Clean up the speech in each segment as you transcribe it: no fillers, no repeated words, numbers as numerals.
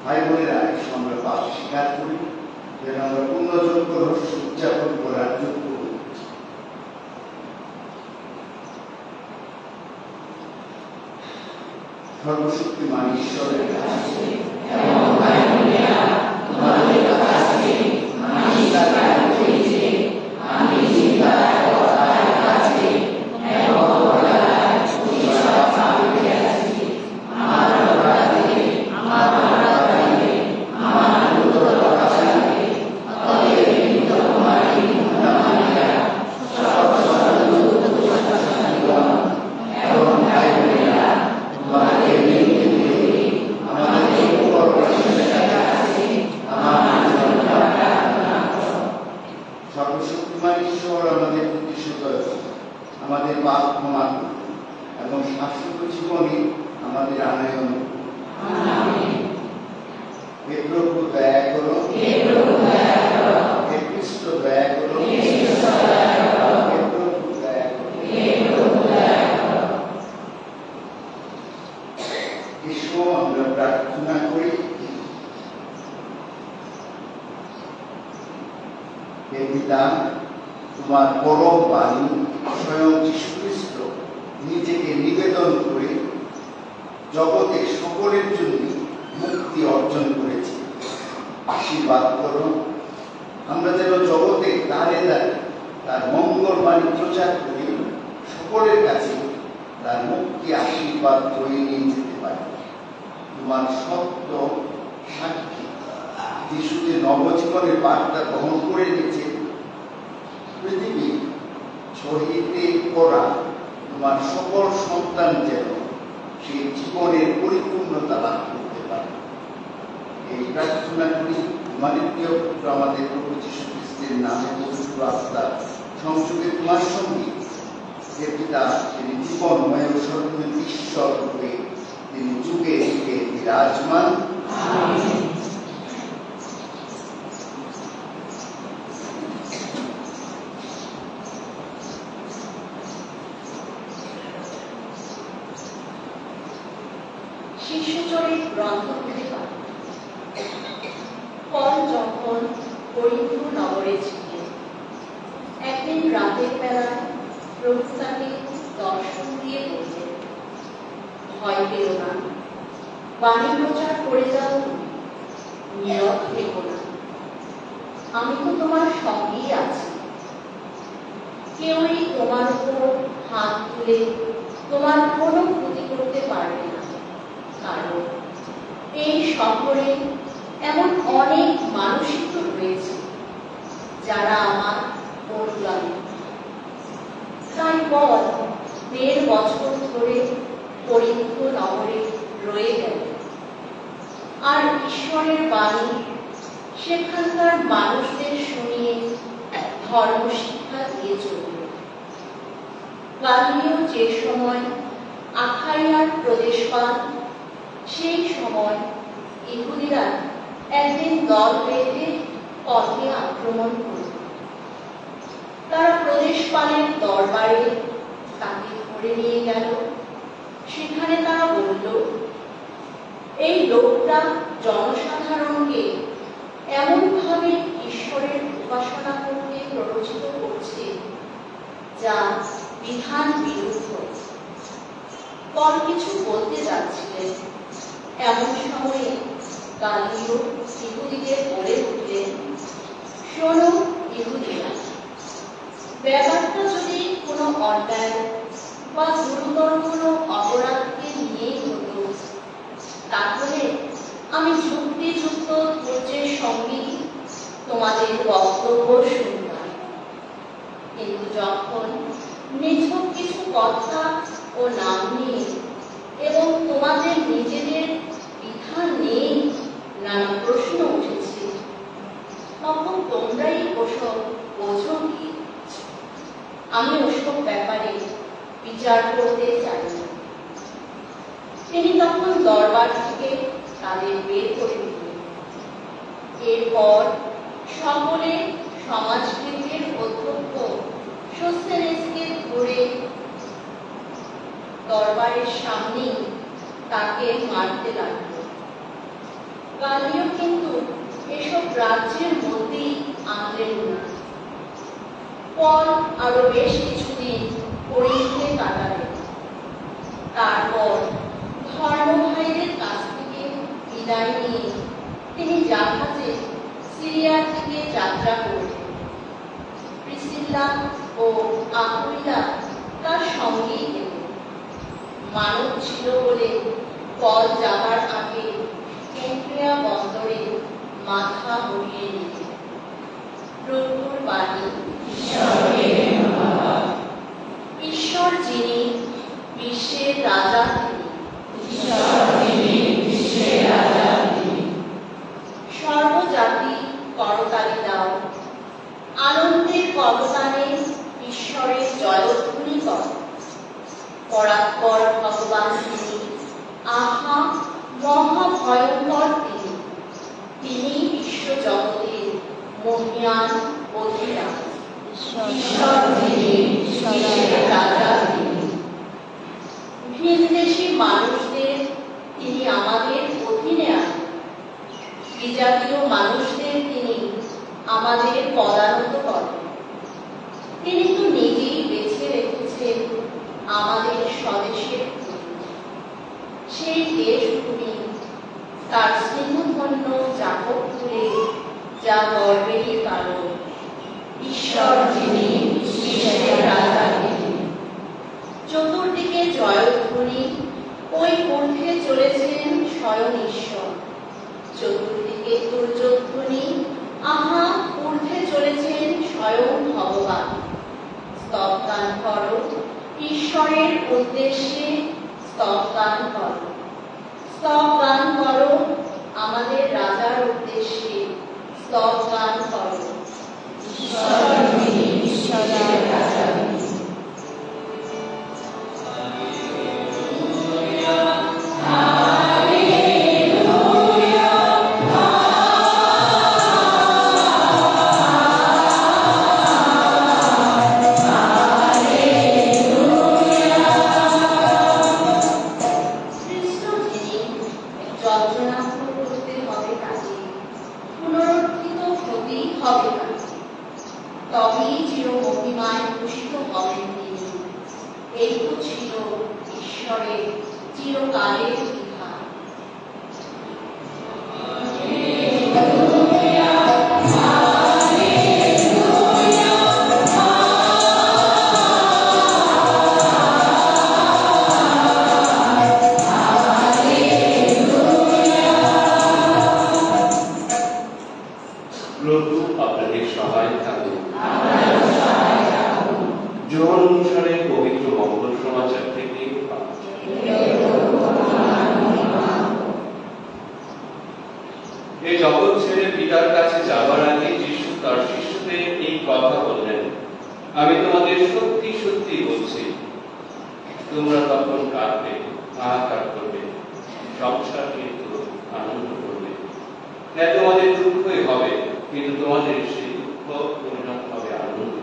ভাই বোনেরা, আমরা পাপ স্বীকার করি যেন আমরা পূর্ণযোগ্য রহস্য উদযাপন করার যোগ্য হই। সর্বশক্তিমান ঈশ্বরের কাছে আমাদের পাপ ক্ষমা এবং শাশ্বত জীবনে আমাদের আনয়ন। হে প্রভু দয়া করো, হে খ্রিস্ট দয়া করো, হে প্রভু দয়া করো। এসো আমরা প্রার্থনা করি। হে পিতা, তোমার পরম বাণী স্বয়ং যীশু খ্রিস্ট নিজেকে নিবেদন করে জগতের সকলের জন্য মুক্তি অর্জন করেছে। আশীর্বাদ করো আমরা যেন জগতে দ্বারে দ্বারে তার মঙ্গল বাণী প্রচার করে সকলের কাছে তার মুক্তি আশীর্বাদ বয়ে নিয়ে যেতে পারি। তোমার সত্য সাক্ষী যিশু যে নবজীবনের বার্তা বহন করে নিয়েছে, পৃথিবী ছড়িয়ে পড়া তোমার সকল সন্তান যেন সেই জীবনের পরিপূর্ণতা লাভ করতে পারে, এই প্রার্থনা করি তোমাদের প্রিয় পুত্র আমাদের প্রভু যীশু খ্রিস্টের নামে পবিত্র আত্মার সংযোগে তোমার সঙ্গে। যে পিতা তিনি জীবনময় ও সর্বময় ঈশ্বর রূপে তিনি যুগে যুগে বিরাজমান। শিশুচরিত গ্রন্থ থেকে পল যখন করিন্থ নগরে ছিলেন, একদিন রাতের বেলায় প্রভু তাকে দর্শন দিয়ে বললেন, ভয় পেও না, বাণী প্রচার করে যাও, নীরব থেকো না, আমি তো তোমার সঙ্গেই আছি। কেউই তোমার উপর হাত তুলে তোমার কোনো ক্ষতি করতে পারবে না, কারণ এই শহরে এমন অনেক মানুষই তো রয়েছে যারা আমার অনুগামী। তাই পল 1.5 বছর ধরে করিন্থ নগরে রয়ে গেল আর ঈশ্বরের বাণী সেখানকার মানুষদের শুনিয়ে ধর্ম শিক্ষা দিয়ে চলল। গালিও যে সময় আখাইয়ার প্রদেশ পান, সেই সময় ইহুদিরা একদিন দল বেঁধে পথে আক্রমণ করল। তারা প্রদেশ পালের দরবারে তাকে ধরে নিয়ে গেল। সেখানে তারা বলল, এই লোকটা জনসাধারণকে এমনভাবে ঈশ্বরের উপাসনা করতে প্ররোচিত করছে যা বিধান বিরুদ্ধ। পল কিছু বলতে যাচ্ছিলেন, এমন সময়ে গালিও ইহুদিদের বলে উঠলেন, শোনো ইহুদিরা, ব্যাপারটা যদি কোনো অন্যায় বা গুরুতর কোনো অপরাধকে নিয়েই হতো, তাহলে আমি যুক্তিযুক্ত ধৈর্যের সঙ্গে তোমাদের বক্তব্য শুনতাম। কিন্তু যখন নিছক কিছু কথা ও নাম নিয়ে এবং তোমাদের নিজেদের বিধান নিয়ে নানা প্রশ্ন উঠেছে, তখন তোমরাই ওসব বোঝো কি? আমি ওসব ব্যাপারে বিচার করতে চাই না। তিনি তখন দরবার থেকে তাদের বের করে দিলেন। এরপর সকলে সমাজবৃন্দের অধ্যক্ষ সোস্থেনেসকে ধরে দরবারের সামনে তাকে মারতে লাগল। গালিও কিন্তু এসব রাজ্যের মধ্যেই আনলেন না। পল আরো বেশ কিছুদিন করিন্থে কাটালেন। তারপর ধর্মভাইদের কাছ থেকে বিদায় নিয়ে তিনি জাহাজে সিরিয়ার দিকে যাত্রা করলেন। প্রিসিল্লা ও আকুইলা তার সঙ্গেই গেলেন। মানব ছিল বলে পল যাবার আগে কেন্দ্রিয়া বন্দরে মাথা মুড়িয়ে নিলেন। প্রভুর বাণী। ঈশ্বর যিনি বিশ্বের রাজা, সর্বজাতি করতালি দাও, আনন্দের করতালে ঈশ্বরের জয়ধ্বনি কর। পরাৎপর ভগবান তিনি, আহা মহা ভয়ঙ্কর তিনি, তিনি বিশ্ব জগতের মহিয়ান অধিরাজ। ঈশ্বর যিনি বিশ্বের রাজা তিনি। ভিনদেশী মানুষদের তিনি আমাদের অধীনে আনেন। বিজাতীয় মানুষদের তিনি আমাদের পদানত করেন। তিনি তো নিজেই বেছে রেখেছেন আমাদের স্বদেশের ভূমি। সেই দেশভূমি তার স্নেহধন্য জাকব ফুলে যা গর্বেরই কারণ। ঈশ্বর যিনি বিশ্বের রাজা তিনি। চতুর্দিকে জয়ধ্বনি, ওই কণ্ঠে চলেছেন স্বয়ং ঈশ্বর। চতুর্দিকে তুর্যধ্বনি, আহা ঊর্ধ্বে চলেছেন স্বয়ং ভগবান। স্তবগান করো ঈশ্বরের উদ্দেশ্যে, স্তবগান করো। স্তবগান করো আমাদের রাজার উদ্দেশ্যে, স্তবগান করো। ঈশ্বর যিনি ঈশ্বরের রাজা। তবেই চিরমহিমায় ভূষিত হবেন তিনি। এই তো ছিল ঈশ্বরের চিরকালের বিধান। প্রভু আপনাদের সহায় থাকুন। যোহন অনুসারে পবিত্র মঙ্গল সমাচার থেকে এই জগৎ ছেড়ে পিতার কাছে যাবার আগে যিশু তার শিষ্যদের এই কথা বললেন, আমি তোমাদের সত্যি সত্যি বলছি, তোমরা তখন কাঁদবে, হাহাকার করবে, সংসার কিন্তু আনন্দ করবে। হ্যাঁ, তোমাদের দুঃখই হবে, কিন্তু তোমাদের সেই দুঃখ পরিণত হবে আনন্দ।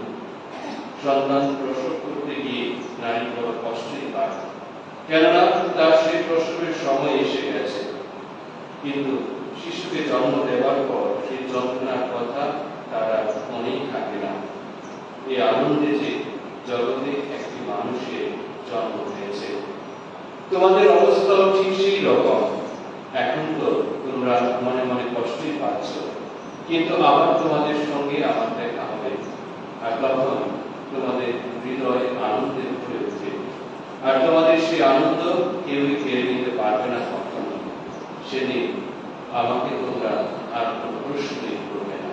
সন্তান প্রসব করতে গিয়ে নারী বড় কষ্টই পায়, কেননা তার সেই প্রসবের সময় এসে গেছে। কিন্তু শিশুকে জন্ম দেওয়ার পর সেই যন্ত্রণার কথা তারা মনেই থাকে না। এই আনন্দে যে জগতে একটি মানুষের জন্ম হয়েছে। তোমাদের অবস্থাও ঠিক সেই রকম। এখন তো তোমরা মনে মনে কষ্টই পাচ্ছ, কিন্তু আবার তোমাদের সঙ্গে আমার দেখা হবে, আর তখন তোমাদের হৃদয় আনন্দে ভরে উঠবে। আর তোমাদের সেই আনন্দ কেউই কেড়ে নিতে পারবে না কখনো। সেদিন আমাকে তোমরা আর কোনো প্রশ্নই করবে না।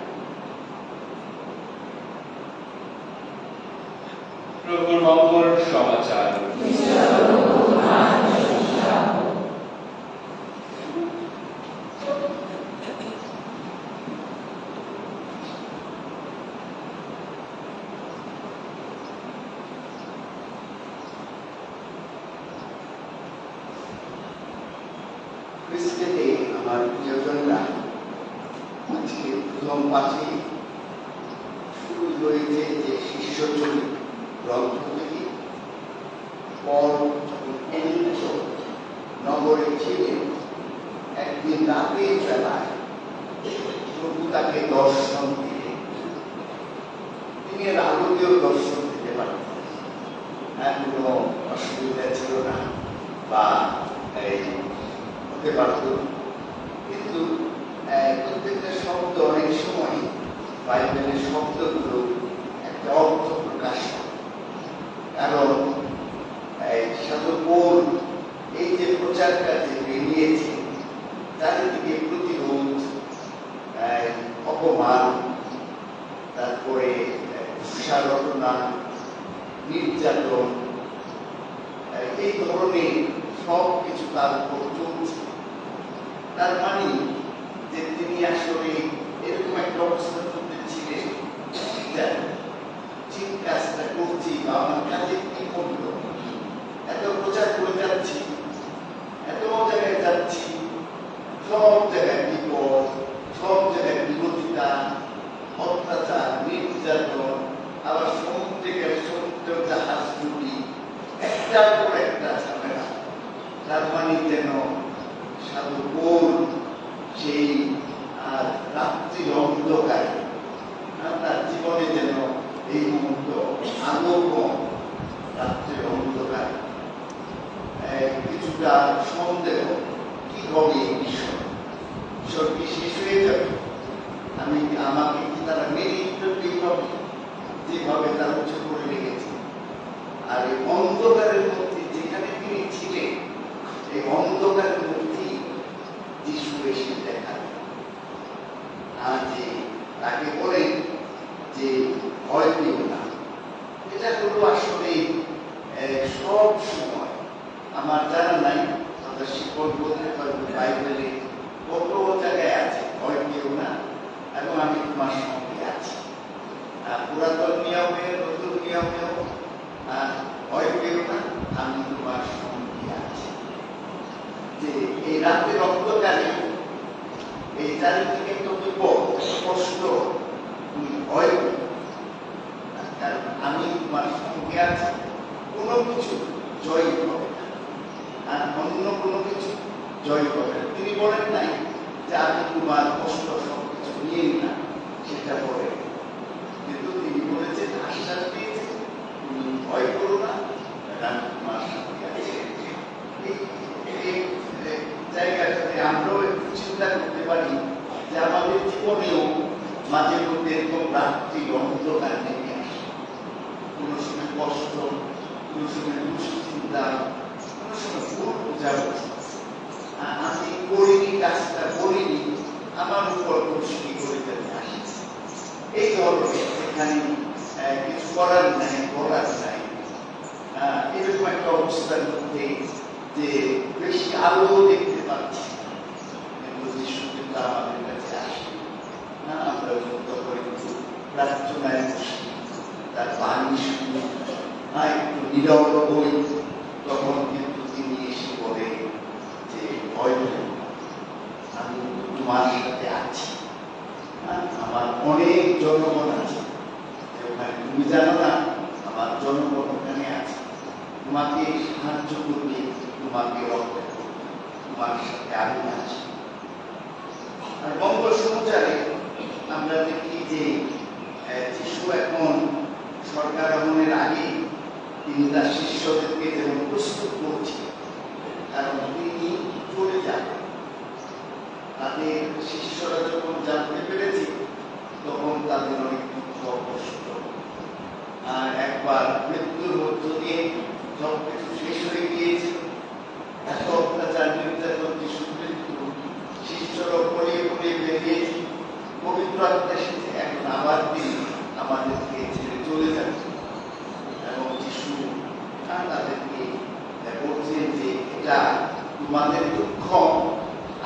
প্রভুর মঙ্গল সমাচার। খ্রিস্টেতে আমার প্রিয়জনরা, আজকে প্রথম পাঠে শুরু হয়েছে যে শিষ্যচরী গ্রন্থ থেকে। পল যখন করিন্থ নগরে ছিলেন, এক একদিন রাতের বেলায় প্রভু তাকে দর্শন দিলে, তিনি এর আলোকেও দর্শন দিতে পারেন, কোনো অসুবিধা ছিল না বা হতে পারত। কিন্তু প্রত্যেকটা শব্দ অনেক সময় বাইবেলের শব্দগুলো একটা অর্থ প্রকাশ করে। কারণ সাধু পৌল এই যে প্রচার কাজে বেরিয়েছে, চারিদিকে প্রতিরোধ, অপমান, তারপরে তুষারটনা, নির্যাতন, এই ধরনের সব কিছু তার উপর চলছে। তার মানে যে তিনি আসলে এরকম একটা অবস্থার মধ্যে ছিলেন, ঠিক কাজটা করছি বা আমার কাজে কি করলো, এত প্রচার করে যাচ্ছি, এত জায়গায় যাচ্ছি, সব জায়গায় বিপদ, সব জায়গায় বিরোধিতা, অত্যাচার, নির্যাতন, আবার সমুদ্রে গেলে সমুদ্র জাহাজ ডুবি, একটার পর একটা ঝামেলা। তার মানে যেন সাধু পৌল সেই রাত্রির অন্ধকারে তার জীবনে যেন এই মুহূর্ত আলোক, রাত্রির অন্ধকার, কিছুটা সন্দেহ, কি হবে এই বিষয়, কি শেষ হয়ে যাবে, আমাকে কি তারা মেনে নিতে হবে, যেভাবে তার উঁচু করে রেখেছে। আর এই অন্ধকারের মধ্যে যেখানে তিনি ছিলেন, এই অন্ধকারের মধ্যেই যিশু এসে দেখান, আর যে তাকে বলেন যে ভয় পেও না। এটা হলো আসলে সব সময়, আমার জানা নাই আমরা শিকড় বলতে পারবো বাইবেলে কত জায়গায় আছে ভয় পেও না এবং আমি তোমার সঙ্গে আছি। পুরাতন নিয়মে, নতুন নিয়মেও ভয় পেও না, আমি তোমার সঙ্গে আছি। যে এই রাতের অন্ধকারে, এই চারিদিকে তো বিপদ, কষ্ট, তুমি ভয় পেও না, কারণ আমি তোমার সঙ্গে আছি। কোনো কিছু জয় হবে না, আর অন্য কোনো কিছু জয় হবে না। তিনি বলেন নাই যে আমি তোমার কষ্ট সবকিছু নিয়ে নিলাম, সেটা বলেন, কিন্তু তিনি বলেছেন, আশ্বাস দিয়েছেন, তুমি ভয় করো না, আমি তোমার সঙ্গে আছি। এই জায়গাটাতে আমরাও একটু চিন্তা করতে পারি যে আমাদের জীবনেও মাঝে মধ্যে এরকম রাত্রি অন্ধকার নেমে আসে। কোনো সময় কষ্ট, কোনো সময় দুশ্চিন্তা, কোনো সময় ভুল বোঝাবুঝি, আমি করিনি, কাজটা করিনি, আমার উপর মুশকিল করে যেতে আসে। এই ধরনের এখানে কিছু করার নাই, বলার নাই, এরকম একটা অবস্থার মধ্যে যে বেশি আলো দেখতে পাচ্ছি, কিন্তু যিশু কিন্তু আমাদের কাছে আসে না। আমরা যুক্ত করে একটু প্রার্থনায় বসি, তার বাণী শুনি, একটু নীরব হই, তখন কিন্তু তিনি এসে বলে যে ভয় পেও না, আমি তোমার সাথে আছি। আমার অনেক জনগণ আছে, তুমি জানো না, আমার জনগণ ওখানে আছে, তোমাকে সাহায্য করবে, তোমাকে রক্ষা করবে, তোমার সাথে আমি আছি। আর বঙ্গ সমাচারে আমরা দেখি যে যিশু এখন সরকার আগমনের আগে তিনি তার শিষ্যদেরকে যেমন প্রস্তুত করছিলেন, কারণ তিনি চলে যাবেন। তাদের শিষ্যরা যখন জানতে পেরেছে, তখন তাদের অনেক দুঃখ, কষ্ট, আর একবার মৃত্যুর মধ্য দিয়ে সবকিছু শেষ হয়ে গিয়েছে। এত অত্যাচার, নির্যাতন, যিশুর মৃত্যু, শিষ্যরা পড়িয়ে পড়িয়ে বেরিয়েছে, পবিত্র আত্মা এসেছে, এখন আবার তিনি আমাদেরকে ছেড়ে চলে যাচ্ছে। এবং যিশু তাদেরকে বলছেন যে এটা তোমাদের দুঃখ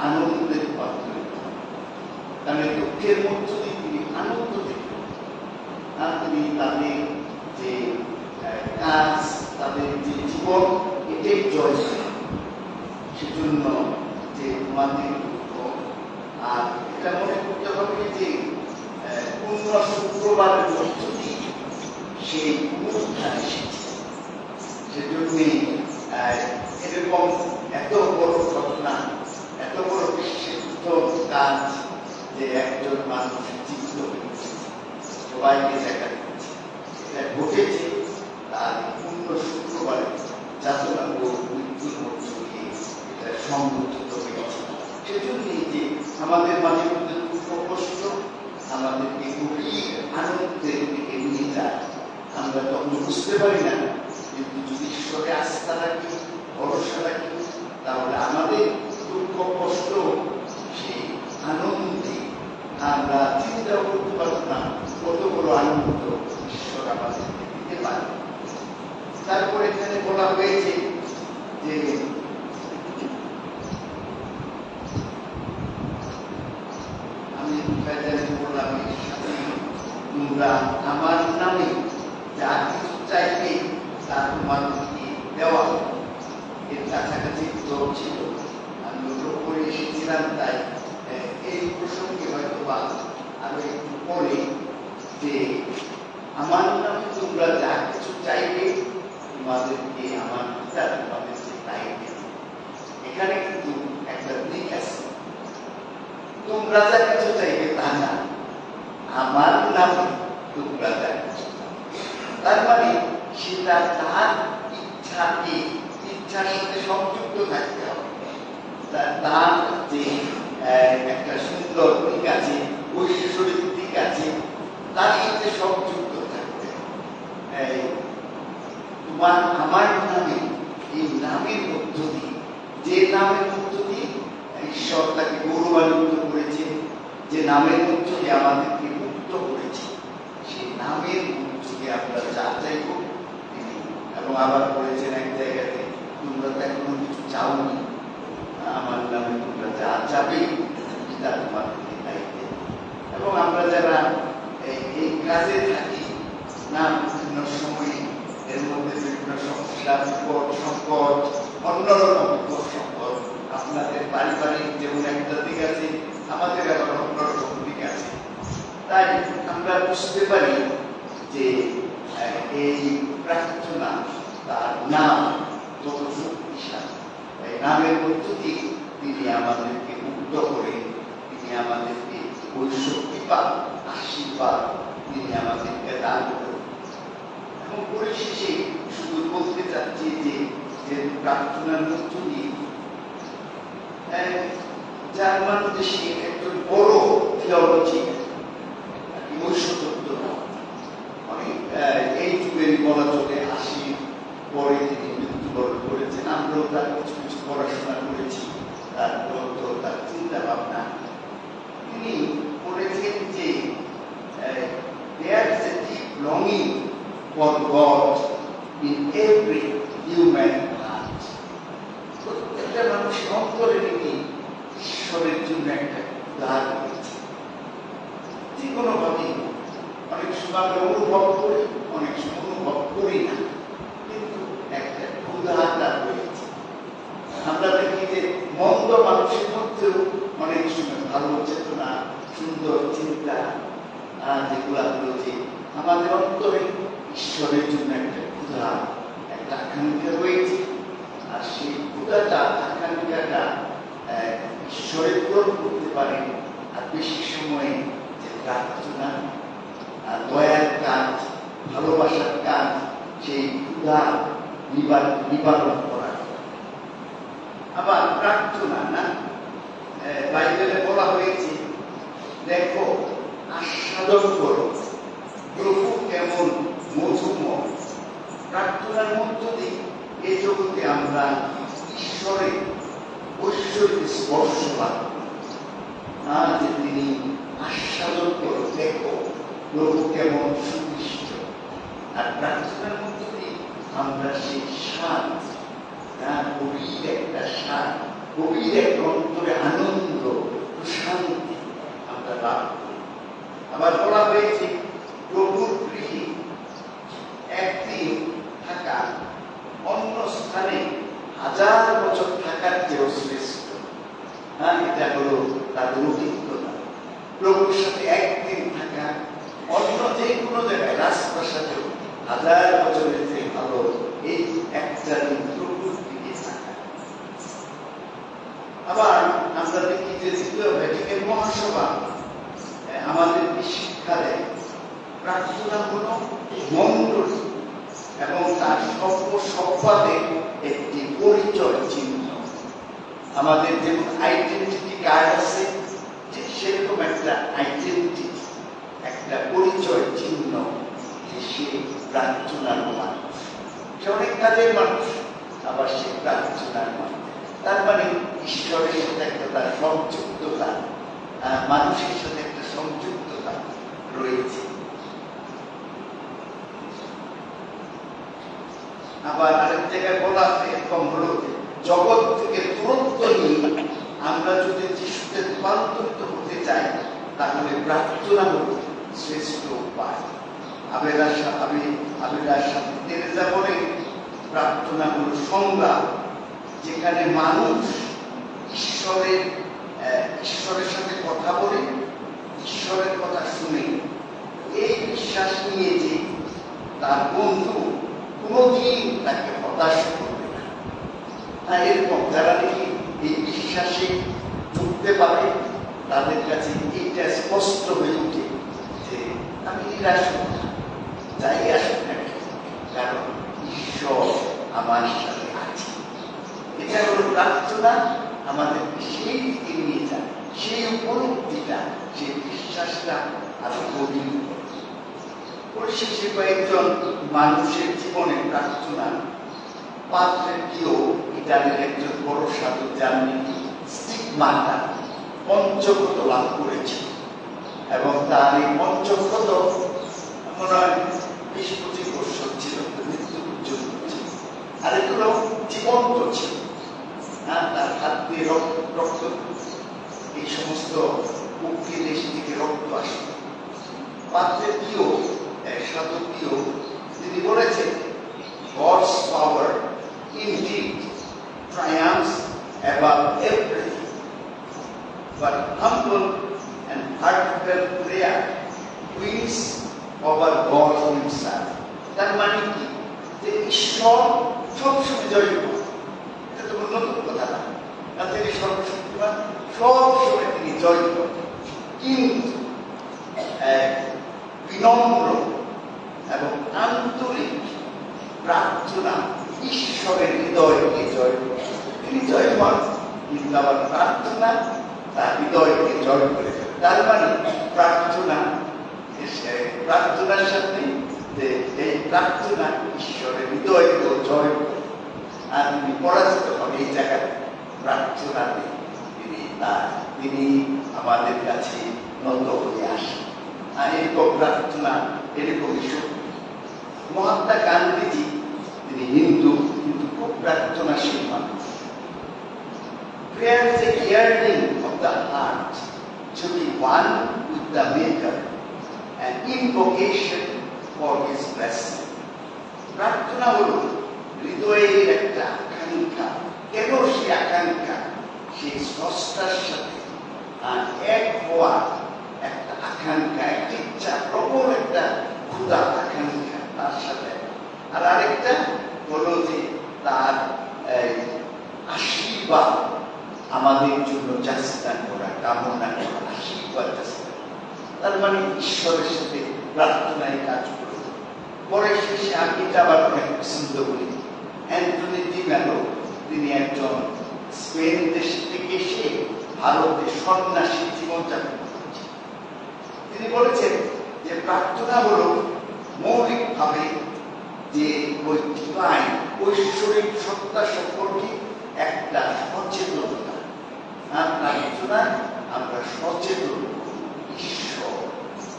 আনন্দে রূপান্তরিত হবে। তাহলে দুঃখের মধ্য দিয়ে তিনি আনন্দ দেখবেন, তিনি তাদের যে কাজ, তাদের যে জীবন, এটাই জয় করে। সেজন্য যে তোমাদের দুঃখ, আর এটা মনে করতে হবে যে পূর্ণ শুক্রবারের মধ্য দিয়ে সেই পুনরুত্থান এসেছে। সেজন্য এরকম এত বড় ঘটনা, এত বড় বিশ্বাস একজন মানুষ জীবিত হয়েছে, সবাইকে দেখা দিচ্ছে। এটা ঘটেছে তার পূর্ণ শুক্রবারে যাতনা ও মৃত্যুর মধ্য দিয়ে এটা সংগঠিত হয়েছে। সেজন্যই যে আমাদের মাঝে মধ্যে দুঃখ কষ্ট আমাদেরকে গভীর আনন্দের দিকে নিয়ে যায়। আমরা তখন বুঝতে পারি না, কিন্তু যদি ঈশ্বরে আস্থা রাখি, ভরসা রাখি, তাহলে আমাদের দুঃখ কষ্ট সেই আনন্দে আমরা চিন্তাও করতে পারবো না কত বড় আনন্দ ঈশ্বর আমাদেরকে দিতে পারে। তারপর এখানে বলা হয়েছে যে আমি বললাম তোমরা আমার নামে যা কিছু চাইবে তা তোমাদেরকে দেওয়া। এর কাছাকাছি উত্তর ছিল, আমি ওটা পড়ে এসেছিলাম, তাই এই প্রসঙ্গে হয়তো বা আরো একটু পরে যে আমার নামে তোমরা যা কিছু চাইবে তোমাদেরকে আমার পিতা তোমাদেরকে তাই দেবে। এখানে কিন্তু একটা দিক আছে, তোমরা যা কিছু চাইবে তা না, আমার নামে তোমরা যা কিছু। তার মানে সেটা তার ইচ্ছাকে ইচ্ছার সাথে সংযুক্ত থাকতে হবে। তার যে একটা সুন্দর দিক আছে, ঐশ্বরিক দিক আছে, তার সাথে সংযুক্ত থাকতে তোমার আমার নামে, এই নামের মধ্য দিয়ে, যে নামের মধ্য দিয়ে ঈশ্বর তাকে গৌরবান্বিত করেছে, যে নামের মধ্য দিয়ে আমাদেরকে মুক্ত করেছে, সেই নামের মধ্য দিয়ে আমরা যা চাইব তিনি। এবং আবার বলেছেন এক জায়গাতে, তোমরা তো এখনো কিছু চাওনি, আমার নামে তোমরা যা চাবে তা তোমাদেরকে তাই দেবে। এবং আমরা যারা এই কাজে থাকি না, বিভিন্ন সময়ে এর মধ্যে বিভিন্ন সমস্যা, বিপদ সংকট, অন্যরকম বিপদ সংকট, আপনাদের পারিবারিক যেমন একটা দিক আছে, আমাদের আবার অন্যরকম দিক আছে। তাই আমরা বুঝতে পারি যে এই প্রার্থনা, তার নাম কত শক্তিশালী। এই নামের মধ্য দিয়ে তিনি আমাদেরকে মুক্ত করে, তিনি আমাদেরকে ওই শক্তিবাদ, আশীর্বাদ তিনি আমাদেরকে দান করেন। এবং পরিশেষে শুধু বলতে চাচ্ছি যে প্রার্থনার মধ্য দিয়ে জার্মান দেশে একজন বড় থিওলজি, অনেক এই যুগের বলা চলে, ৮০ পরে তিনি মৃত্যুবরণ করেছেন। আমরাও তার কিছু কিছু পড়াশোনা করেছি, তার গ্রন্থ, তার চিন্তা ভাবনা। তিনি বলেছেন যে there is a deep longing for God in every human heart. প্রত্যেকটা মানুষের অন্তরে তিনি ঈশ্বরের জন্য একটা উদার রয়েছে। যে কোনো ভাবে অনেক সময় আমরা অনুভব করি, অনেক সময় অনুভব করি না, কিন্তু একটা উদারতা রয়েছে। আমরা দেখি যে মন্দ মানুষের মধ্যেও অনেক সময় ভালো চেতনা, সুন্দর চিন্তা, যেগুলা হলো যে আমাদের অন্তরে ঈশ্বরের জন্য একটা ক্ষুধা, একটা আকাঙ্ক্ষা রয়েছে। আর সেই ক্ষুধাটা, আকাঙ্ক্ষাটা ঈশ্বরে পূরণ করতে পারে। আর বেশি সময়ে যে প্রার্থনা, দয়ার কাজ, ভালোবাসার কাজ, সেই ক্ষুধা নিবারণ করা। আবার প্রার্থনা না, বাইবেলে বলা হয়েছে, দেখো আস্বাদন করো প্রভু কেমন মধুময়। প্রার্থনার মধ্য দিয়ে এই জগতে আমরা ঈশ্বরের ঐশ্বরিক স্পর্শ লাভ করি। যে তিনি আস্বাদন করো, দেখো প্রভু কেমন সুদৃষ্ট। আর প্রার্থনার মধ্য দিয়ে আমরা সেই স্বাদ, গভীর একটা স্বাদ, গভীর এক অন্তরে আনন্দ, শান্তি আমরা লাভ করি। আবার বলা হয়েছে প্রভুর গৃহে একদিন থাকা অন্য স্থানে 1000 বছর থাকার চেয়েও শ্রেষ্ঠ। এটা হলো তাদের অভিজ্ঞতা। প্রভুর সাথে একদিন থাকা অন্য যে কোনো জায়গায়, রাজপ্রাসাদেও 1000 বছরের চেয়ে ভালো এই একটা দিন প্রভুর দিকে থাকা। আবার আমরা দেখি যে দ্বিতীয় ভ্যাটিকান মহাসভা আমাদেরকে শিক্ষা দেয় প্রার্থনা হলো মন্ডলী এবং তার সভ্যদের একটি পরিচয় চিহ্ন। আমাদের যেমন আইডেন্টিটি কার্ড আছে, ঠিক সেরকম একটা আইডেন্টিটি, একটা পরিচয় চিহ্ন যে সে প্রার্থনার মানুষ। সে অনেক কাজের মানুষ, আবার সে প্রার্থনার মানুষ। তার মানে ঈশ্বরের সাথে একটা তার সংযুক্ততা, মানুষের সাথে একটা সংযুক্ততা রয়েছে। আবার আরেক জায়গায় বলা আছে এরকম হলো, জগৎ থেকে দূরত্ব নিয়ে আমরা যদি যিশুতে রূপান্তরিত হতে চাই তাহলে প্রার্থনা হলো শ্রেষ্ঠ উপায়। আবেলার সাথে তেরেজা বলে প্রার্থনা হলো সংগ্রাম, যেখানে মানুষ ঈশ্বরের সাথে কথা বলে, ঈশ্বরের কথা শুনে এই বিশ্বাস নিয়ে যে তার বন্ধু কোনদিন তাকে হতাশ করবে না। এরকম যারা নাকি এই বিশ্বাসে ঢুকতে পারে তাদের কাছে এইটা স্পষ্ট হয়ে ওঠে যে আমি নিরাশ হব না, যাই আসুক না, কারণ ঈশ্বর আমার সাথে আছে। এটা হলো প্রার্থনা আমাদেরকে সেই দিকে নিয়ে যায়, সেই উপলব্ধিটা, সেই বিশ্বাসটা আরো গভীর। পরিশেষে কয়েকজন মানুষের জীবনে প্রার্থনা পাত্রের কেউ ইটালির একজন বড় সাধু যার নাকি স্টিগমাটা পঞ্চব্রত লাভ করেছিল এবং তার এই পঞ্চব্রত মনে হয় 20-25 বছর ছিল, মৃত্যু পর্যন্ত ছিল। আর এগুলো জীবন্ত ছিল, তার হাত দিয়ে রক্ত, এই সমস্ত মুক্তি দেশ থেকে রক্ত আসে। পাত্রের কেউ সাধু কেউ তিনি বলেছেন, God's power indeed triumphs above everything, but humble and heartfelt prayer wins over God himself. তার মানে কি, যে ঈশ্বর সবসময় জয় করে। এটা তো নতুন কথা না, তিনি সর্বশক্তিমান, সবসময় তিনি জয় করেন। কিন্তু বিনম্র এবং আন্তরিক প্রার্থনা ঈশ্বরের হৃদয়কে জয় করে। তিনি জয়মান, কিন্তু আবার প্রার্থনা তার হৃদয়কে জয় করে ফেলে। তার মানে প্রার্থনার সাথে এই প্রার্থনা ঈশ্বরের হৃদয়কেও জয় করে। আর তিনি পরাজিত হন এই জায়গায় প্রার্থনাতে, তিনি আমাদের কাছে নত হয়ে আসেন। আর এরকম প্রার্থনা এরকমই শক্তি। মহাত্মা গান্ধীজি তিনি হিন্দু, কিন্তু খুব প্রার্থনাশীল মানুষ। Prayer is a yearning of the heart to be one with the Maker, an invocation for His blessing. প্রার্থনা হলো হৃদয়ের একটা আকাঙ্ক্ষা। কেন সেই আকাঙ্ক্ষা? সেই স্রষ্টার সাথে এক হওয়ার একটা আকাঙ্ক্ষা, একটা ইচ্ছা, প্রবল একটা ক্ষুধা, আকাঙ্ক্ষা তার সাথে। আর আরেকটা হলো যে তার আশীর্বাদ আমাদের জন্য চেষ্টা করা, কামনা করা, আশীর্বাদ চেষ্টা। তার মানে ঈশ্বরের সাথে প্রার্থনায় কাজ করে। পরে শেষে আমি এটা আবার অনেক পছন্দ করি, অ্যান্টনি ডি মেলো, তিনি একজন স্পেন দেশ থেকে এসে ভারতে সন্ন্যাসী জীবনযাপন করেছেন। তিনি বলেছেন যে প্রার্থনা হলো মৌলিকভাবে যে ওই ডিভাইন ঐশ্বরিক সত্তা সম্পর্কে একটা সচেতনতা। আর প্রার্থনা আমরা সচেতন, ঈশ্বর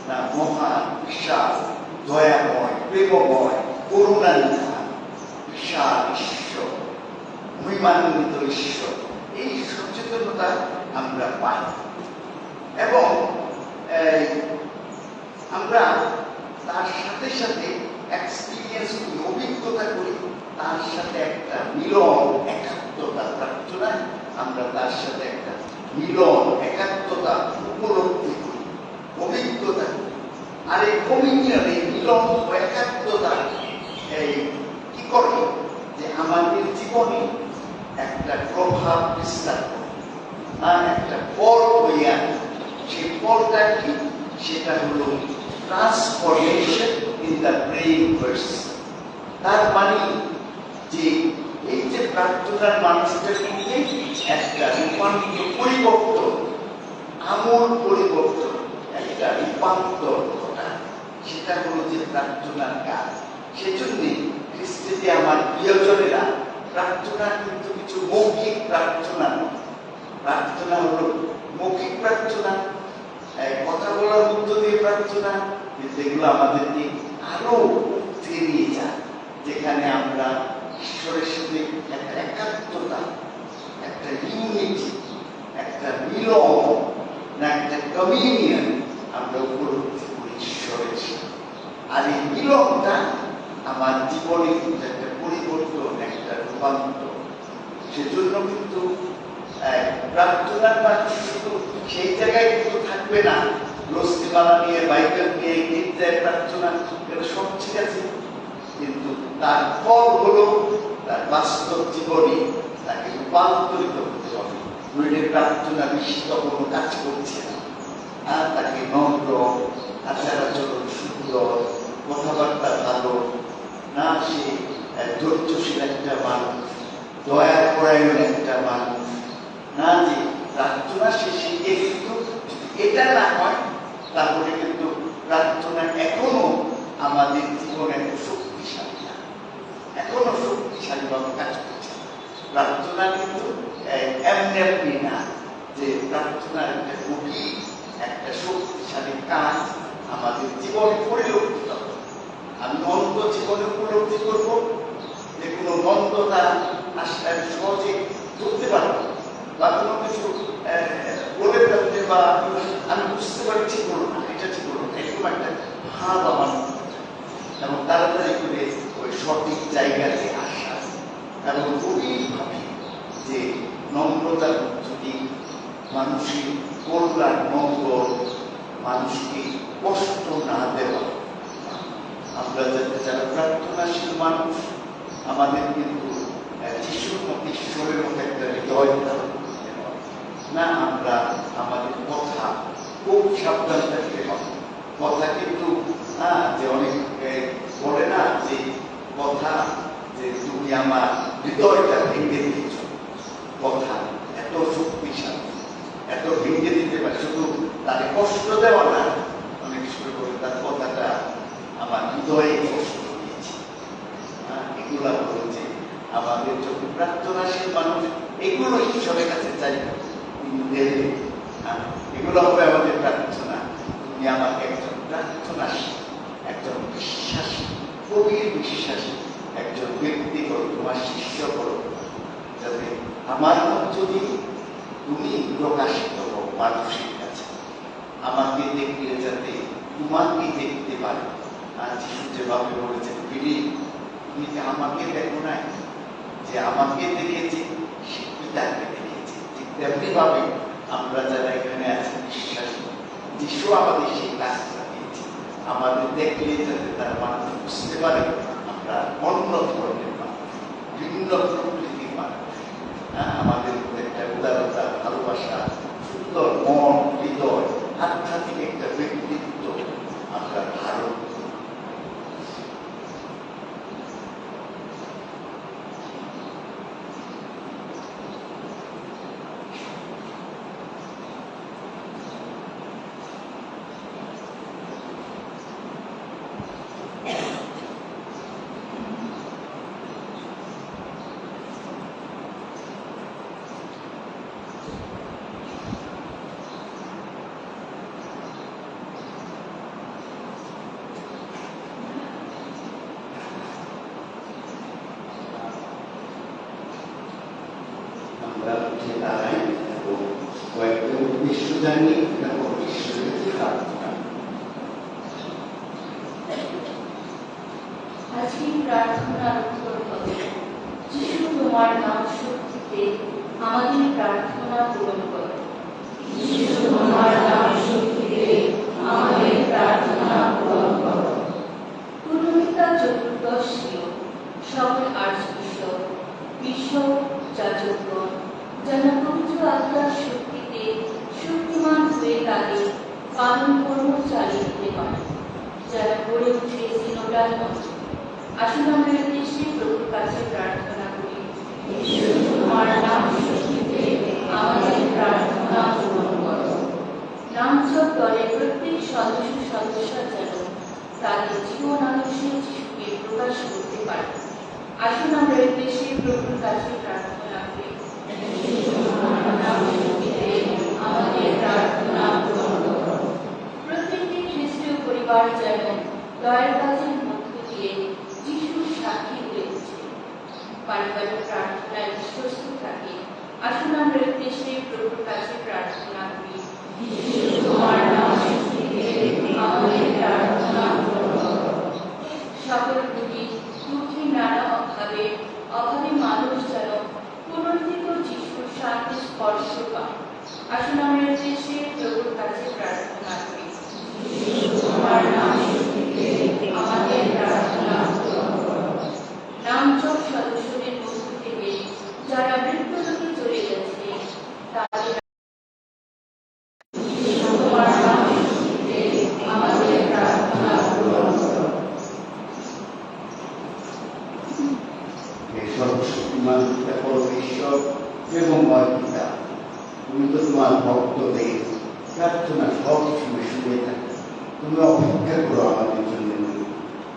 না মহান, বিশাল, দয়াময়, প্রেমময়, করুণানিধান, বিশাল ঈশ্বর, মহিমান্বিত ঈশ্বর, এই সচেতনতা আমরা পাই। এবং আমরা তার সাথে সাথে এক্সপিরিয়েন্স করি, অভিজ্ঞতা করি, তার সাথে একটা মিলন, একাত্মতা। প্রার্থনায় আমরা তার সাথে একটা মিলন, একাত্মতা উপলব্ধি করি, অভিজ্ঞতা করি। আর এই কমিউনিয়ন, এই মিলন ও একাত্মতা কি করে যে আমাদের জীবনে একটা প্রভাব বিস্তার করে, একটা ফল হয়ে আনে। সেই ফলটা কি? সেটা হলো transformation in the praying person. তার মানে যে এই যে প্রার্থনার মানুষটাকে নিয়ে একটা রূপান্তর, পরিবর্তন, আমূল পরিবর্তন, একটা রূপান্তর ঘটা, সেটা হলো যে প্রার্থনার কাজ। সেজন্য খ্রিস্টে আমার প্রিয়জনেরা, প্রার্থনা কিন্তু কিছু মৌখিক প্রার্থনা নয়। প্রার্থনা হলো মৌখিক প্রার্থনা, কথা বলার মধ্য দিয়ে প্রার্থনা, কিন্তু এগুলো আমাদেরকে আরো উঠে নিয়ে যায়, যেখানে আমরা ঈশ্বরের সাথে একটা একাত্মতা, একটা ইউনিটি, একটা মিলন, না একটা কমিউনিয়ন আমরা উপলব্ধি করি ঈশ্বরের সাথে। আর এই মিলনটা আমার জীবনে কিন্তু একটা পরিবর্তন, একটা রূপান্তর। সেজন্য কিন্তু প্রার্থনার মানুষ শুধু সেই জায়গায় কিন্তু থাকবে না, রস্তিমালা নিয়ে, বাইবেল নিয়ে, গির্জায় প্রার্থনা, এটা সব ঠিক আছে, কিন্তু তার ফল হলো তার বাস্তব জীবনে তাকে রূপান্তরিত করতে হবে। নইলে প্রার্থনা বিশিষ্ট কোনো কাজ করছে না। আর তাকে নম্র, আচার আচরণ সুন্দর, কথাবার্তা ভালো, না সে ধৈর্যশীল একটা মানুষ, দয়া পরায়ণ একটা মানুষ, না যে প্রার্থনা সে শিখে, কিন্তু এটা না হয় তাহলে কিন্তু প্রার্থনা এখনো আমাদের জীবনে এত শক্তিশালী না, এখনো শক্তিশালী ভাবে কাজ করছে। প্রার্থনা কিন্তু এমনি না যে প্রার্থনার একটা গভীর, একটা শক্তিশালী কাজ আমাদের জীবনে পরিলক্ষিত হবে। আমি অন্ত জীবনে উপলব্ধি করব যে কোনো দ্বন্দ্বতা আসলে আমি সহজে ধরতে পারবো, বা কোনো কিছু বলে ফেলতে, বা আমি বুঝতে পারি ঠিক হলো না, এটা ঠিক হলো না, এরকম একটা ভাব আমার, এবং তাড়াতাড়ি করে ওই সঠিক জায়গাতে আসা, এবং গভীরভাবে যে নম্রতার যদি মানুষের কল্যাণ, মঙ্গল, মানুষকে কষ্ট না দেওয়া। আমরা যারা প্রার্থনাশীল মানুষ, আমাদের কিন্তু যিশুর মতো, ঈশ্বরের মতো একটা হৃদয় না, আমরা আমাদের কথা খুব সাবধান থাকতে হবে। কথা কিন্তু যে অনেক বলে না যে কথা, যে তুমি আমার হৃদয়টা ভেঙে দিয়েছ, কথা এত শক্তিশালী, এত ভেঙে দিতে পারে। শুধু তাকে কষ্ট দেওয়া না, অনেক সময় বলে তার কথাটা আমার হৃদয়ে কষ্ট দিয়েছে। এগুলা বলছে আমাদের যখন প্রার্থনাশীল মানুষ এগুলো ঈশ্বরের কাছে চাইবে, এগুলো হবে আমাদের প্রার্থনা। তুমি আমাকে একজন প্রার্থনাশীল, একজন বিশ্বাসী, গভীর বিশ্বাসী একজন ব্যক্তি করো, তোমার শিষ্য করো, যাতে আমার মধ্য দিয়ে তুমি প্রকাশিত হও মানুষের কাছে। আমাকে দেখলে যাতে তোমাকে দেখতে পারে। আর যিশু যেভাবে বলেছেন, ফিলিপ তুমি আমাকে দেখো নাই, যে আমাকে দেখেছি সে পিতাকে দেখেছি। ঠিক তেমনি ভাবে আমরা যারা এখানে আছি বিশ্বাসী, যিশু আমাদের সেই কাজটা দিয়েছে, আমাদের দেখলে যাতে তার মানুষ বুঝতে পারে আমরা অন্য ধরনের মানুষ, ভিন্ন প্রকৃতির মানুষ। আমাদের একটা উদারতা, ভালোবাসা, সুন্দর মন, হৃদয়, আধ্যাত্মিক একটা ব্যক্তিত্ব আমরা ধারণ করি। আমরা উঠে দাঁড়াই এবং কয়েকটা উদ্দেশ্য জানি এবং ঈশ্বরের কাছে প্রার্থনা। আজকে প্রার্থনার উত্তর হবে, যিশু তোমার নাম শক্তিতে আমাদের প্রার্থনা পূরণ করো। যিশু তোমার নাম শক্তিতে আমাদের প্রার্থনা পূরণ করো। পুরোহিতা চতুর্দশ ছিল সকল আর্চবিশপ, বিশপ, যাজকগণ যেন পবিত্র আত্মার শক্তিতে শক্তিমান হয়ে তাদের পালন কর্ম চালিয়ে যেতে পারে, যারা গড়ে উঠে সিনোডাল মঞ্চ। আসুন আমরা এই দেশে প্রভুর কাছে প্রার্থনা করি, তোমার নাম সৃষ্টিতে আমাদের প্রার্থনা পূরণ করো। নামচক দলের প্রত্যেক সদস্য যেন তাদের জীবন আদর্শে যিশুকে প্রকাশ করতে পারে। আসুন আমরা এই দেশে প্রভুর কাছে প্রার্থনা করি, আমাদের প্রার্থনা পূরণ করো। প্রত্যেকটি খ্রিস্টীয় পরিবার যেন দয়ার কাজের মধ্য দিয়ে যিশুর সাক্ষী হয়ে উঠে, পারিবারিক প্রার্থনায় বিশ্বস্ত থাকে। আসুন আমরা এই দেশে প্রভুর কাছে প্রার্থনা করি, তোমার নাম সৃষ্টিতে আমাদের প্রার্থনা পূরণ করো। সকল রোগী দুঃখী নানা অভাবে মানুষ যেন পুনর্জিত যিশুর শান্তি স্পর্শ পায়। আসুন আমরা এই দেশে প্রভুর কাছে প্রার্থনা করি, তোমার নাম সৃষ্টিতে আমাদের প্রার্থনা পূরণ করো। নামচক সদস্যদের মধ্য থেকে যারা মৃত্যুলোকে চলে গেছে তাদের তোমার নাম সৃষ্টিতে আমাদের প্রার্থনা পূরণ করো। সর্বশক্তিমান পিতা পরমেশ্বর প্রেমময় পিতা, তুমি তো তোমার ভক্তদের প্রার্থনা সবসময় শুনে থাকো। তুমি অপেক্ষা করো আমাদের জন্য,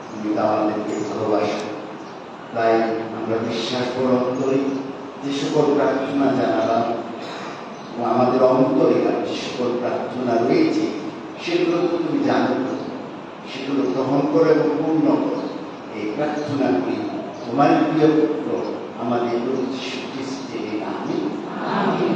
তুমি তো আমাদেরকে ভালোবাসো। তাই আমরা বিশ্বাস করো অন্তরে যে সকল প্রার্থনা জানালাম, আমাদের অন্তরে যে সকল প্রার্থনা রয়েছে সেগুলো তো তুমি জানো, সেগুলো গ্রহণ করো এবং পূর্ণ করো। এই প্রার্থনা করি তোমার প্রিয় পুত্র আমাদের প্রভু যীশু খ্রিস্টের নামে, আমেন।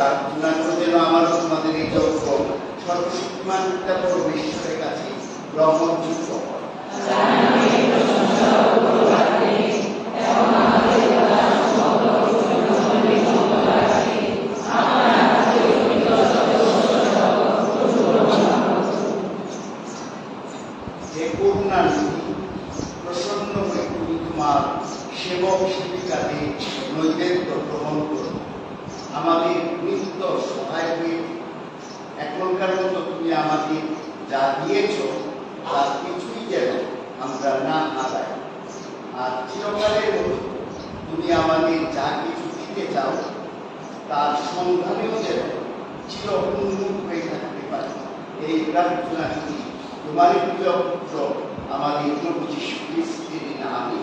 প্রার্থনা করে যেন আমারও তোমাদের এই যজ্ঞ সর্বশক্তিমান পিতা পরমেশ্বরের কাছে গ্রহণযোগ্য হয়। হে করুণানিধি, প্রসন্ন হয়ে তুমি তোমার সেবক সেবিকাদের নৈবেদ্য গ্রহণ করো। আমাদের নিত্য সহায় হয়ে এখনকার মতো তুমি আমাদের যা দিয়েছ তার কিছুই যেন আমরা না হারাই, আর চিরকালের মতো তুমি আমাদের যা কিছু দিতে চাও তার সন্ধানেও যেন চির উন্মুখ হয়ে থাকতে পারে। এই প্রার্থনাটি তোমার প্রিয় পুত্র আমাদের প্রভু যীশু খ্রিস্টের নামে,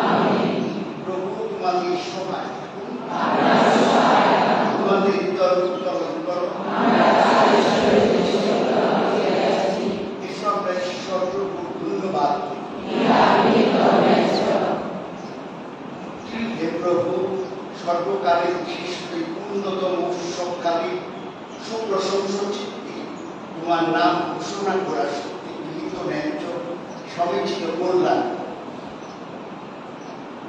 আমেন। প্রভু তোমাদের সহায় থাকুন, তোমাদের হৃদয় উত্তোলন করো। এসব চিত্তে তোমার নাম ঘোষণা করার শক্তি গৃহীত ন্যায্য সমীচীন কল্যাণ।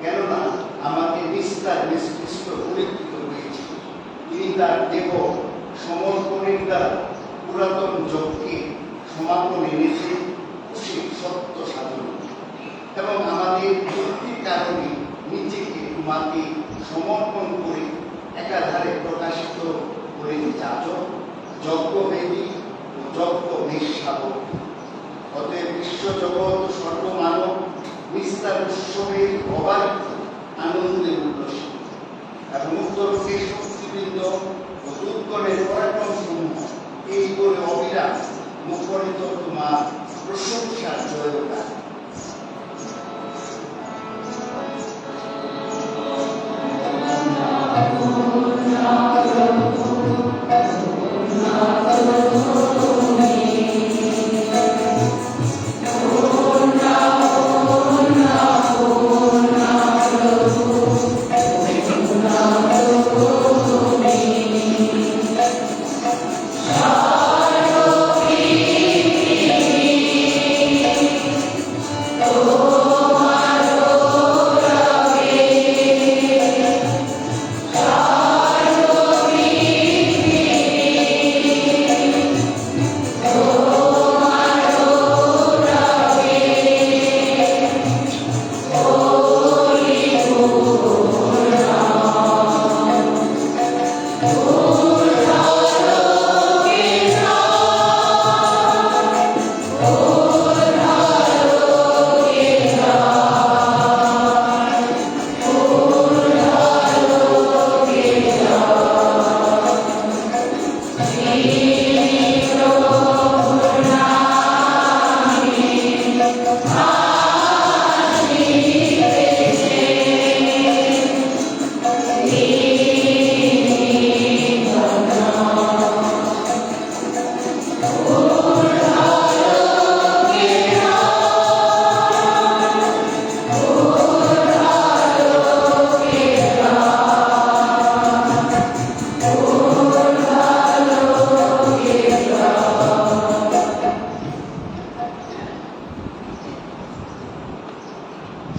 কেননা আমাকে নিস্তার নিষ্কৃষ্ট পরীক্ষিত হয়েছে, তিনি তার দেহ সমর্পণের দ্বারা পুরাতন যজ্ঞে সমাপন এনেছে খুশির সত্য সাধন, এবং আমাদের মুক্তির কারণে নিজেকে তোমাকে সমর্পণ করে একাধারে প্রকাশিত করে যাচক, যজ্ঞবেদী ও যজ্ঞ নিঃসাবক। অতএব বিশ্বজগৎ সর্বমানব নিস্তার উৎসবের অবারিত আনন্দে উল্লসিত, এবং উত্তরকে শক্তিবৃন্দ ও দুর্গণের পরাক্রম সমূহ এই বলে অবিরাম মুখরিত তোমার প্রশংসার জয়গান।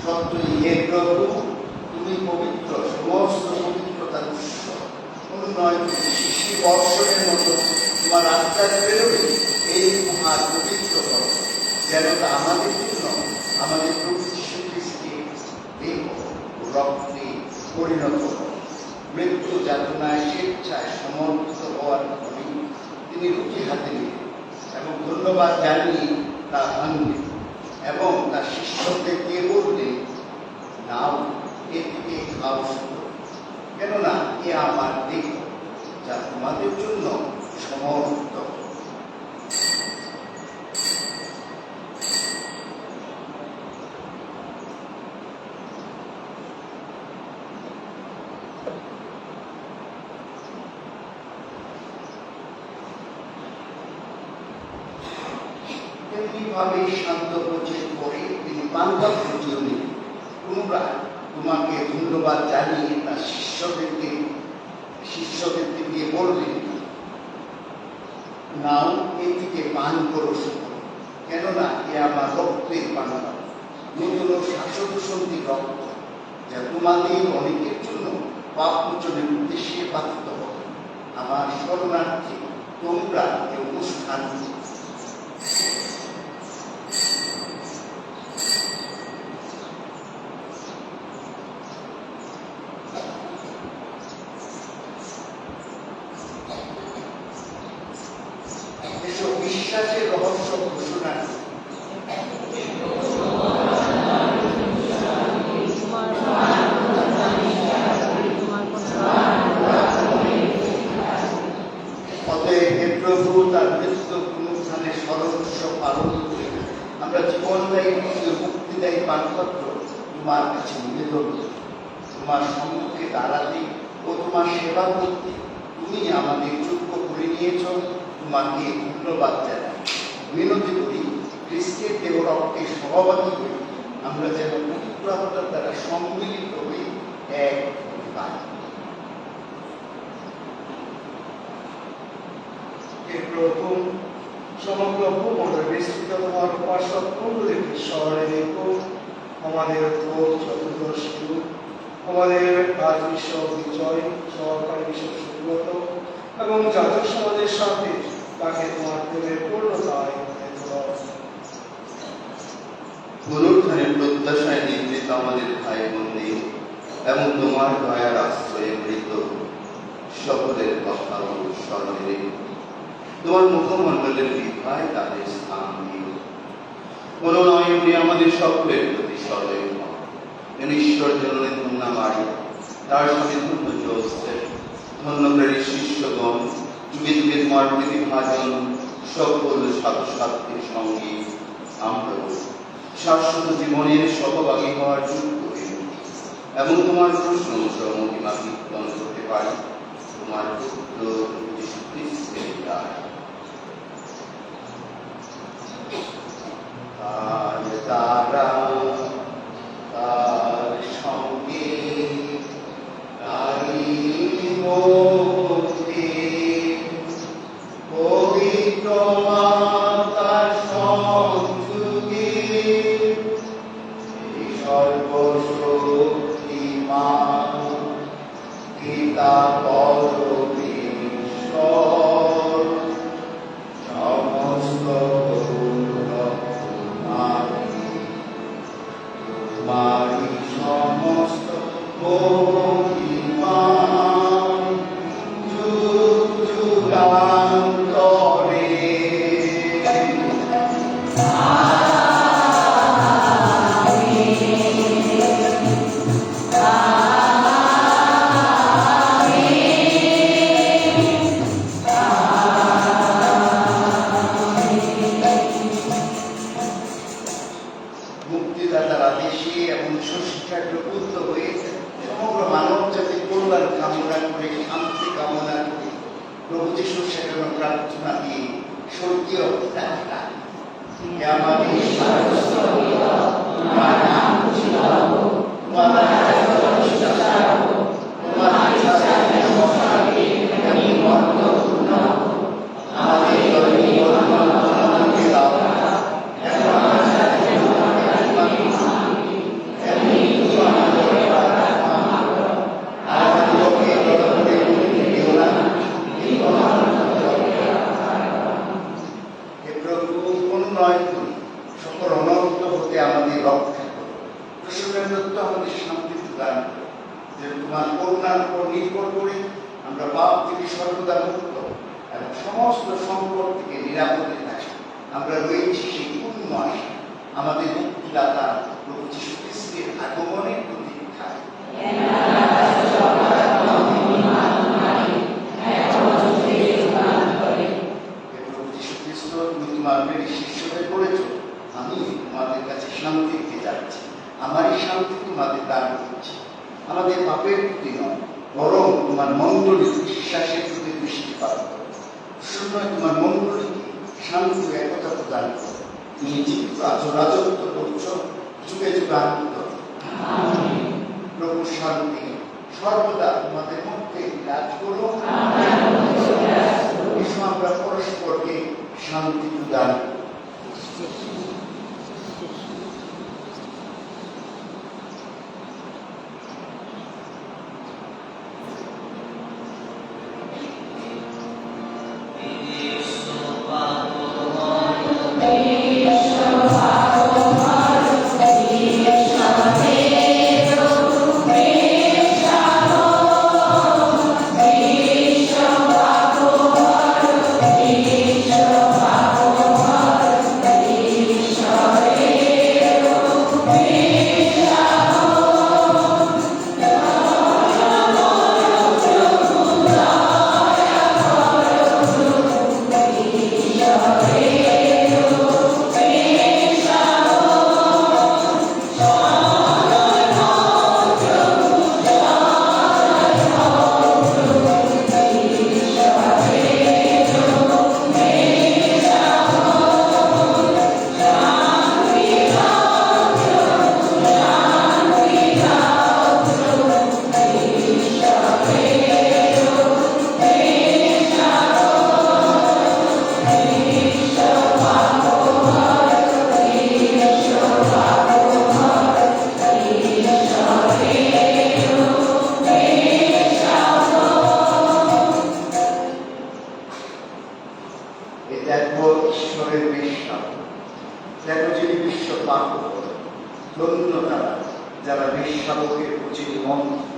সত্যই হে প্রভু, তুমি পবিত্র, সমস্ত পবিত্রতার উৎস। উন্নয় শিশি বর্ষণের মতো তোমার আত্মার প্রেরণে এই মহা পবিত্র করো, যেন তা আমাদের জন্য আমাদের প্রভু যীশু খ্রিস্টের দেহ ও রক্তে পরিণত হয়। মৃত্যু যাতনায় স্বেচ্ছায় সমর্পিত হওয়ার ফলে তিনি রুটি হাতে নিলেন এবং ধন্যবাদ জানিয়ে তা ভাঙলেন এবং তার শিষ্যদেরকে বললেন, নাও এ থেকে খাও শুধু, কেননা এ আমার দেহ, যা তোমাদের জন্য সমর্পিত। তেমনিভাবে শান্ত প্রচেত করে তিনি পান্তাল ফুটিয়ে নিলেন। পুনরায় তোমাকে ধন্যবাদ জানিয়ে তার শিষ্যদেরকে দিয়ে বললেন, নাও এ থেকে পান করো শুধু, কেননা এ আমার রক্তের পানপাত্র, নতুন শাশ্বত রক্ত, যা তোমাদের অনেকের জন্য পাপ মোচনের উদ্দেশ্যে পাঠিত হবে। আমার শরণার্থী তোমরা এ অনুষ্ঠান বিশ্বাসের রহস্য ঘোষণা প্রভু তার মৃত্যু অনুষ্ঠানে স্মরণ পালন করে আমরা জীবনদায়ী মুক্তিদায়ী পানপত্র তোমার কাছে নিবেদন করি। তোমার সম্মুখে দাঁড়াতে ও তোমার সেবা করতে তুমি আমাদের যোগ্য করে নিয়েছ, তোমাকে ধন্যবাদ জানাই। মিনতি করি, খ্রিস্টের দেহ রক্তের সহভাগী হই আমরা যেন পবিত্রতার দ্বারা সম্মিলিত হই এক পাই। হে প্রভু, সমগ্র ভূমণ্ডলে বিস্তৃত তোমার উপাসক মণ্ডলীকে স্মরণে রেখো। আমাদের ভোগ চতুর্দশী, আমাদের রাজবিষয় বিজয়, সহকারী বিষয় সুব্রত এবং যাজক সমাজের সাথে তাকে তোমার প্রেমের পূর্ণতায় পুনরুত্থানের প্রত্যাশায় নিবৃত আমাদের ভাই বোনদের এবং তোমার দয়ার আশ্রয়ে মৃত সকলের কথা স্মরণে রেখো। তোমার মুখমণ্ডলের বিধায় তাদের স্থান দিও। মনোনয়নে আমাদের সকলের প্রতি সদয় হও। ঈশ্বর জননী ধন্যা মারি, তার সাথে ধন্য যোগের ধন্য প্রেরিত শিষ্যগণ, যুগে যুগে তোমার প্রতিভাজন সকল ছাত্রছাত্রীর সঙ্গে আমরা শাশ্বত জীবনের সহভাগী হওয়ার যোগ্য হই এবং তোমার প্রশংসা মহিমা কীর্তন করতে পারি তোমার পুত্র যীশু খ্রিস্টের দ্বারা। তারা তার সঙ্গে তারি মুক্তি পবিত্র মাতার সংযোগে সর্বশক্তিমান পিতা পরমেশ্বর সমস্ত মারি সমস্ত মহিমা যুগ যুগান্তরে। মুক্তিদাতার আদেশে এবং সুশিক্ষায় প্রবুদ্ধ হয়ে সমগ্র মানব জাতির কল্যাণ কামনা করে, শান্তি কামনা করে প্রভু যিশুর সেখানে প্রার্থনা দিয়ে স্বর্গীয় পিতা আমাদের সকল অনর্থ হতে আমাদের রক্ষা করো। প্রসন্নের দত্ত আমাদের শান্তি প্রদান করো, যে তোমার করুণার উপর নির্ভর করে আমরা পাপ থেকে সর্বদা মুক্ত এবং সমস্ত সংকট থেকে নিরাপদে থাকি। আমরা রয়েছি সেই পূর্ণ আশা, আমাদের মুক্তিদাতা প্রভু যীশু খ্রিস্টের আগমনের প্রতীক্ষায়। প্রভু যীশু খ্রিস্ট, তুমি তোমার প্রিয় শিষ্যদের বলেছো, আমি তোমাদের কাছে শান্তি দিতে যাচ্ছি, আমারই শান্তি তোমাদের দান করছি। আমাদের পাপের প্রতি নয়, বরং তোমার মণ্ডলীর বিশ্বাসের প্রতি দৃষ্টিপাত করো। শূন্যয় তোমার মণ্ডলীকে শান্তি ও একতা প্রদান করো। তুমি জীবিত আছো, রাজত্ব করছো যুগে যুগান্ত। প্রভু শান্তি সর্বদা তোমাদের মধ্যে বিরাজ করো। আমরা পরস্পরকে শান্তি প্রদান করি। Ishvara এ দেখো ঈশ্বরের বিশ্বাস, দেখো যিনি বিশ্ব পাপ করেন। ধন্য তারা যারা বিশ্বাবকের উচিত মন্ত্র।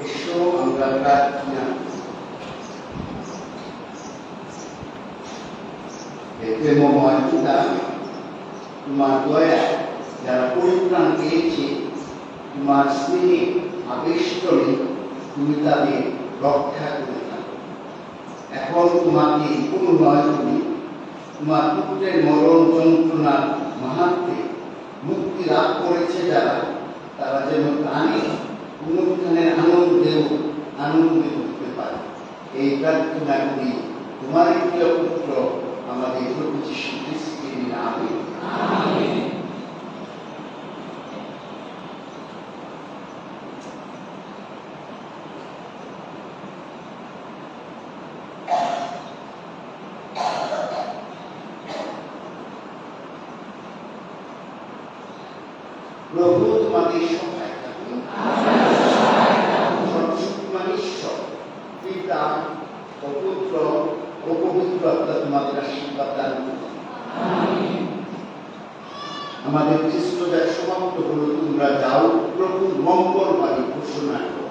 এসো আমরা প্রার্থনা প্রেমময় পিতা, তোমার দয়া যারা পরিত্রাণ পেয়েছে তোমার স্নেহে আবেষ্টনে তুমি তাদের রক্ষা করে থাকো। এখন তোমাকে অনুনয় করি, তোমার পুত্রের মরণ যন্ত্রণার মাহাত্ম্যে মুক্তি লাভ করেছে যারা, তারা যেন প্রাণে পুনরুত্থানের আনন্দেও আনন্দিত হতে পারে। এই প্রার্থনা করি তোমার প্রিয় পুত্র আমাদের প্রভু যীশু খ্রিস্টের নামে। আমেন। প্রভু তোমাদের সহায় থাকুন। সর্বশক্তিমান ঈশ্বর পিতা ও পুত্র ও পবিত্র আত্মা তোমাদের আশীর্বাদ দান করুন। আমাদের খ্রিস্টজাত সমাপ্ত হলো, তোমরা যাও প্রভুর মঙ্গল বাণী ঘোষণা করো।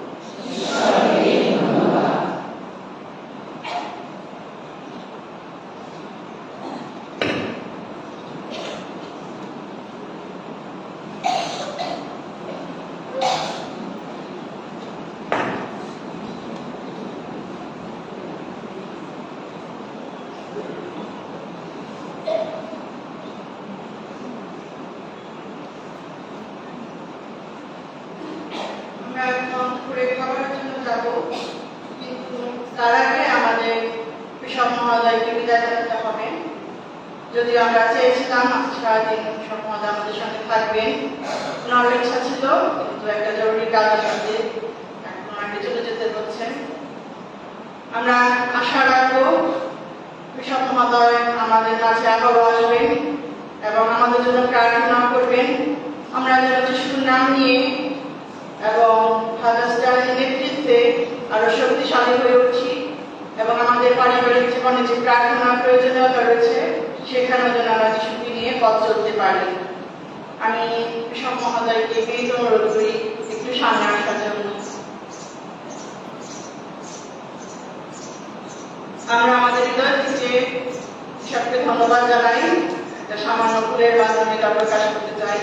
আমরা এখন ঘুরে খাবারের জন্য যাব, কিন্তু তার আগে আমাদের বিশপ মহোদয়কে বিদায় জানাতে হবে। যদিও আমরা চেয়েছিলাম সারাদিন বিশপ মহোদয় আমাদের সঙ্গে থাকবেন, ওনার ইচ্ছা ছিল, কিন্তু একটা জরুরি কাজের সাথে এখন ওনাকে চলে যেতে হচ্ছে। আমরা আশা রাখবো বিশপ মহোদয় আমাদের কাছে আবারও আসবেন এবং আমাদের জন্য প্রার্থনা করবেন। আমরা যেন যিশুর নাম নিয়ে এবং ফাদার স্টারের নেতৃত্বে আরো শক্তিশালী হয়ে উঠছি এবং আমাদের পারিবারিক জীবনে যে প্রার্থনার প্রয়োজনীয়তা রয়েছে সেখানে যেন আমরা যিশুকে নিয়ে পথ চলতে পারি। আমি বিশপ মহোদয়কে বিনীত অনুরোধ করি একটু সামনে আসার জন্য। আমরা আমাদের হৃদয় থেকে বিশপকে ধন্যবাদ জানাই। একটা সামান্য ফুলের মাধ্যমে এটা প্রকাশ করতে চাই।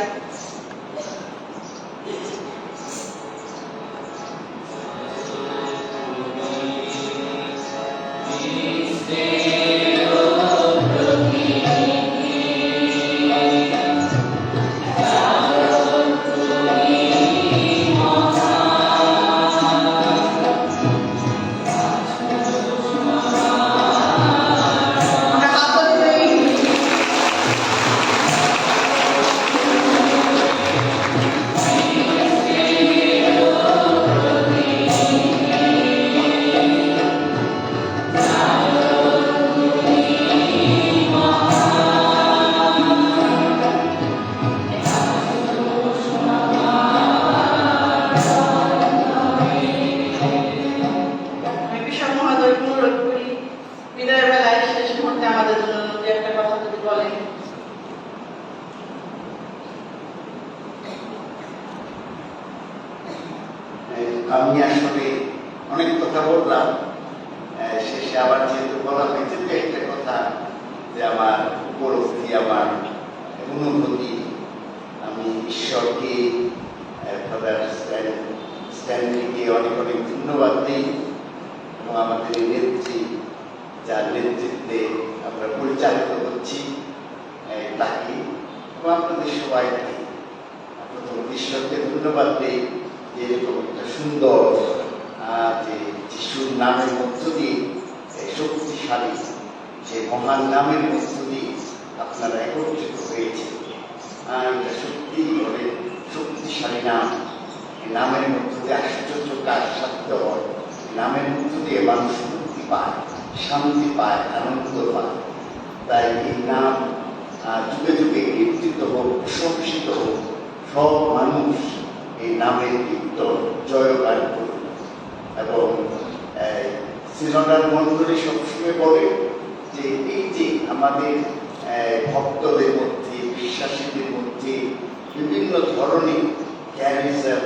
আমি আসলে অনেক কথা বললাম, শেষে আবার যেহেতু বলা হয়েছে যে একটা কথা, যে আমার উপলব্ধি, আমার অনুভূতি, আমি ঈশ্বরকে, ফাদার স্ট্যানলিকে অনেক অনেক ধন্যবাদ দিই এবং আমাদের নেত্রী, যার নেতৃত্বে আমরা পরিচালিত হচ্ছি তাকে এবং আপনাদের সবাইকে প্রথম ঈশ্বরকে ধন্যবাদ দিই যে এরকম একটা সুন্দর যে যিশুর নামের মধ্য দিয়ে শক্তিশালী যে মহান নামের মধ্য দিয়ে আপনারা একত্রিত হয়েছে। এটা সত্যি অনেক শক্তিশালী নাম। এই নামের মধ্য দিয়ে আশ্চর্য কাজ সাধ্য হয়। নামের মধ্য দিয়ে মানুষ মুক্তি পায়, শান্তি পায়, আনন্দ পায়। তাই এই নাম যুগে যুগে কীর্তিত হোক, প্রশংসিত হোক, সব মানুষ এই নামের কীর্তন জয়গান করুন। এবং সিনোডাল মণ্ডলী সবসময় বলে যে এই যে আমাদের ভক্তদের মধ্যে, বিশ্বাসীদের মধ্যে বিভিন্ন ধরনের ক্যারিজম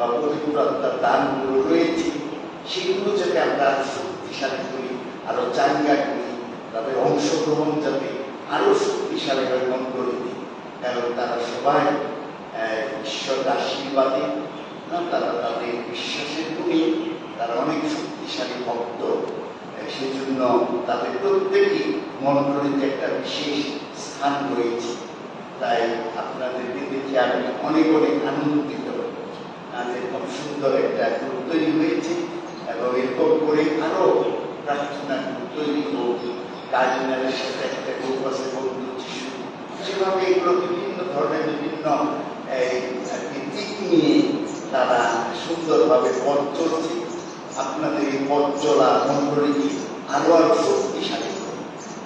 বা পবিত্রতার দানগুলো রয়েছে, সেগুলো যাতে আমরা আরো শক্তিশালী করি, আরো চাঙ্গা করি, তাদের অংশগ্রহণ যাতে আরো শক্তিশালী ভাবে মন করে দিই। কারণ তারা সবাই ঈশ্বরের আশীর্বাদে, তারা তাদের বিশ্বাসের গুণে তারা অনেক শক্তিশালী ভক্ত। সেই জন্য তাদের প্রত্যেকই মন্ডলীতে একটা বিশেষ স্থান রয়েছে। তাই আপনাদেরকে দেখে আমি অনেক অনেক আনন্দিত। এরকম সুন্দর একটা গ্রুপ তৈরি হয়েছে এবং এরকম করে আরো প্রার্থনা গ্রুপ তৈরি হোক। কার্ডিনালের সাথে একটা গ্রুপ আছে বন্ধু যিশু, সেভাবে এগুলো বিভিন্ন ধরনের বিভিন্ন দিক নিয়ে তারা সুন্দরভাবে পথ চলছে। আপনাদের এই পথ চলা মন্ডলীকে আরো আরো শক্তিশালী করুন।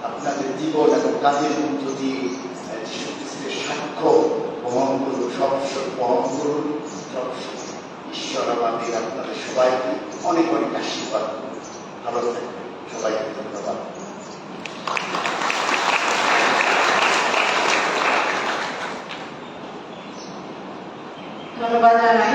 আপনাদের জীবন এবং কাজের মধ্য দিয়ে যিশু খ্রিস্টের সাক্ষ্য বহন করুন, সবসময় বহন করুন। সবসময় ঈশ্বর আমাদের আপনাদের সবাইকে অনেক অনেক আশীর্বাদ করুন। ভালো থাকবেন, সবাইকে ধন্যবাদ। ধন্যবাদ জানাই